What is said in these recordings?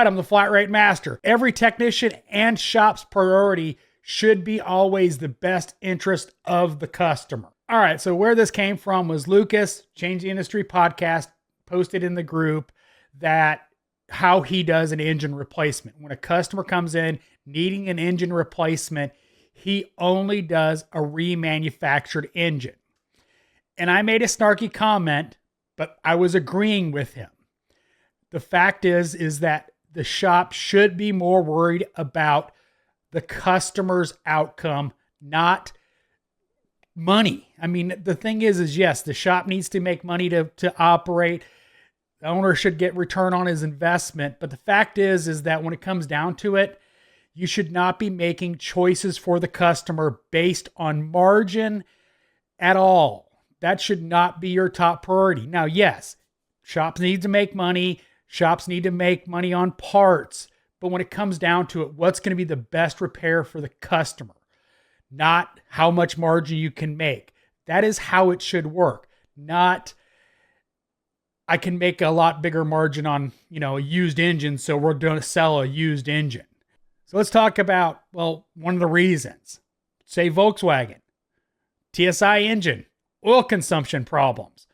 got, I'm the flat rate master. Every technician and shop's priority should be always the best interest of the customer. All right, so where this came from was Lucas, Change the Industry podcast, posted in the group that how he does an engine replacement. When a customer comes in needing an engine replacement, he only does a remanufactured engine. And I made a snarky comment, but I was agreeing with him. The fact is that the shop should be more worried about the customer's outcome, not money. I mean, the thing is yes, the shop needs to make money to operate. The owner should get return on his investment. But the fact is that when it comes down to it, you should not be making choices for the customer based on margin at all. That should not be your top priority. Now, yes, shops need to make money. Shops need to make money on parts. But when it comes down to it, what's going to be the best repair for the customer? Not how much margin you can make. That is how it should work. Not, I can make a lot bigger margin on, a used engine, so we're going to sell a used engine. So let's talk about, one of the reasons. Say Volkswagen, TSI engine, oil consumption problems.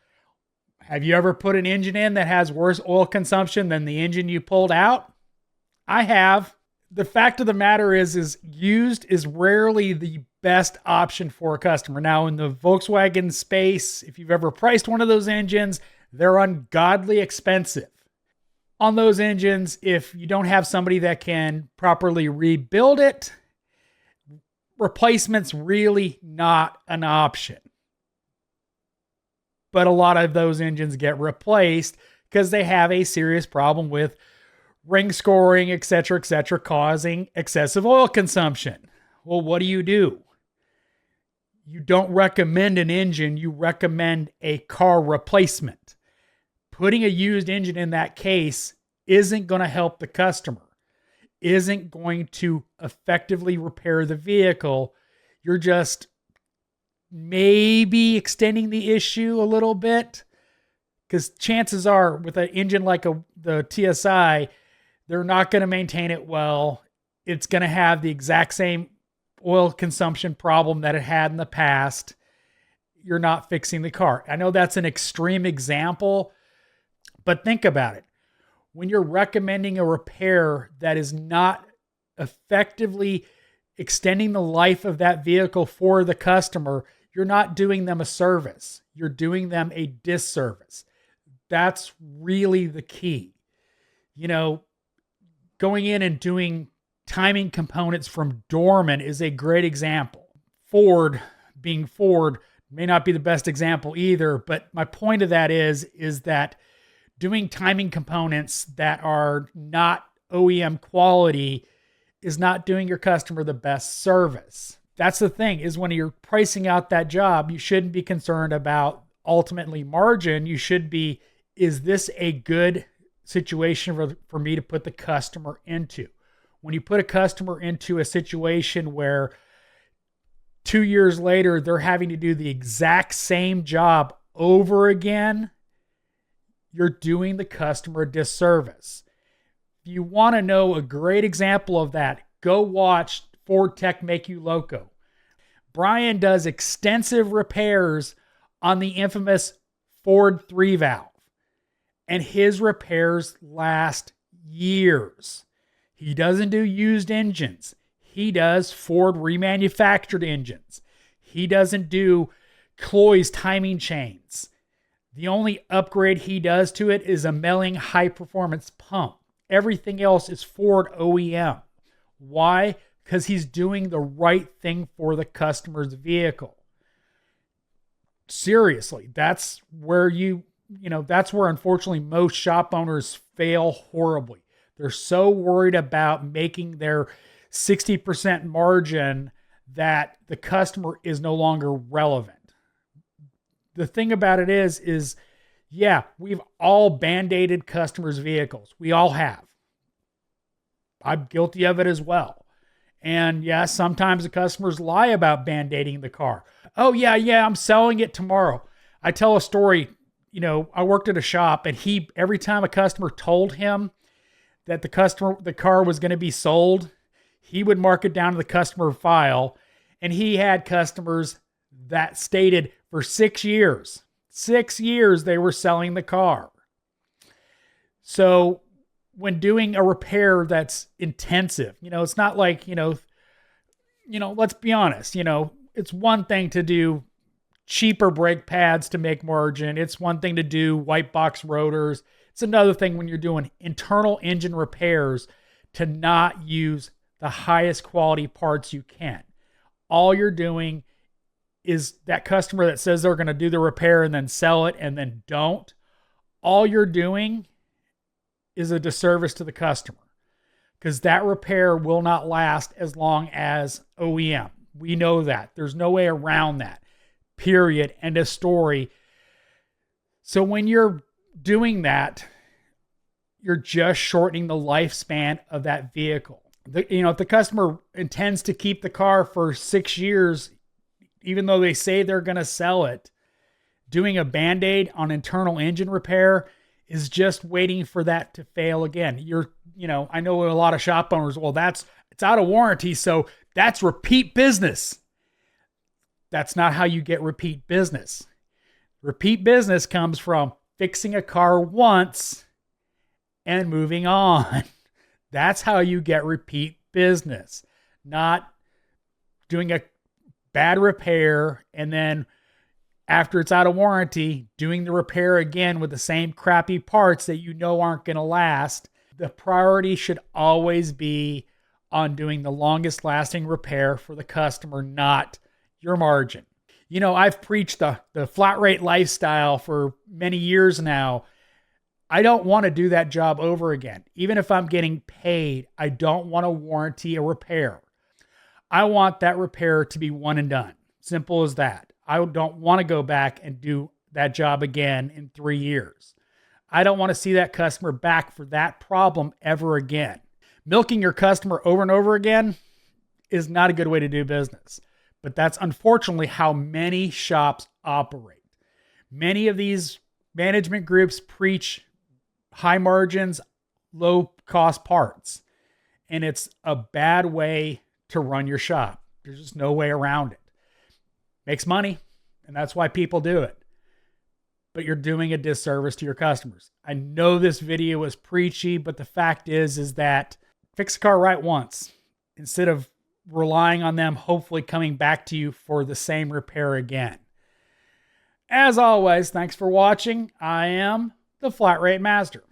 Have you ever put an engine in that has worse oil consumption than the engine you pulled out? I have. The fact of the matter is used is rarely the best option for a customer. Now, in the Volkswagen space, if you've ever priced one of those engines, they're ungodly expensive. On those engines, if you don't have somebody that can properly rebuild it, replacement's really not an option. But a lot of those engines get replaced because they have a serious problem with ring scoring, etc., causing excessive oil consumption. Well, what do? You don't recommend an engine, you recommend a car replacement. Putting a used engine in that case isn't going to help the customer, isn't going to effectively repair the vehicle. You're just maybe extending the issue a little bit, because chances are with an engine like the TSI, they're not going to maintain it well. It's going to have the exact same oil consumption problem that it had in the past. You're not fixing the car. I know that's an extreme example, but think about it. When you're recommending a repair that is not effectively extending the life of that vehicle for the customer, you're not doing them a service. You're doing them a disservice. That's really the key. Going in and doing timing components from Dorman is a great example. Ford, being Ford, may not be the best example either, but my point of that is that doing timing components that are not OEM quality is not doing your customer the best service. That's the thing, is when you're pricing out that job, you shouldn't be concerned about ultimately margin. You should be, is this a good situation for me to put the customer into? When you put a customer into a situation where 2 years later, they're having to do the exact same job over again, you're doing the customer a disservice. If you want to know a great example of that, go watch Ford Tech Make You Loco. Brian does extensive repairs on the infamous Ford 3-valve, and his repairs last years. He doesn't do used engines. He does Ford remanufactured engines. He doesn't do Cloy's timing chains. The only upgrade he does to it is a Melling high-performance pump. Everything else is Ford OEM. Why? Because he's doing the right thing for the customer's vehicle. Seriously, that's where that's where unfortunately most shop owners fail horribly. They're so worried about making their 60% margin that the customer is no longer relevant. The thing about it is yeah, we've all band-aided customers' vehicles. We all have. I'm guilty of it as well. And yeah, sometimes the customers lie about band-aiding the car. Oh yeah, I'm selling it tomorrow. I tell a story, I worked at a shop and every time a customer told him that the car was going to be sold, he would mark it down to the customer file. And he had customers that stated for 6 years, 6 years they were selling the car. So when doing a repair that's intensive, it's not like, let's be honest, it's one thing to do cheaper brake pads to make margin. It's one thing to do white box rotors. It's another thing when you're doing internal engine repairs to not use the highest quality parts you can. All you're doing is that customer that says they're going to do the repair and then sell it and then don't. All you're doing is a disservice to the customer, because that repair will not last as long as OEM. We know that. There's no way around that. Period. End of story. So when you're doing that, you're just shortening the lifespan of that vehicle. If the customer intends to keep the car for 6 years, even though they say they're going to sell it, doing a Band-Aid on internal engine repair is just waiting for that to fail again. I know a lot of shop owners, it's out of warranty, so that's repeat business. That's not how you get repeat business. Repeat business comes from fixing a car once and moving on. That's how you get repeat business, not doing a bad repair and then after it's out of warranty, doing the repair again with the same crappy parts that aren't going to last. The priority should always be on doing the longest lasting repair for the customer, not your margin. I've preached the flat rate lifestyle for many years now. I don't want to do that job over again. Even if I'm getting paid, I don't want to warranty a repair. I want that repair to be one and done. Simple as that. I don't want to go back and do that job again in 3 years. I don't want to see that customer back for that problem ever again. Milking your customer over and over again is not a good way to do business. But that's unfortunately how many shops operate. Many of these management groups preach high margins, low cost parts. And it's a bad way to run your shop. There's just no way around it. Makes money, and that's why people do it. But you're doing a disservice to your customers. I know this video is preachy, but the fact is that fix a car right once instead of relying on them hopefully coming back to you for the same repair again. As always, thanks for watching. I am the Flat Rate Master.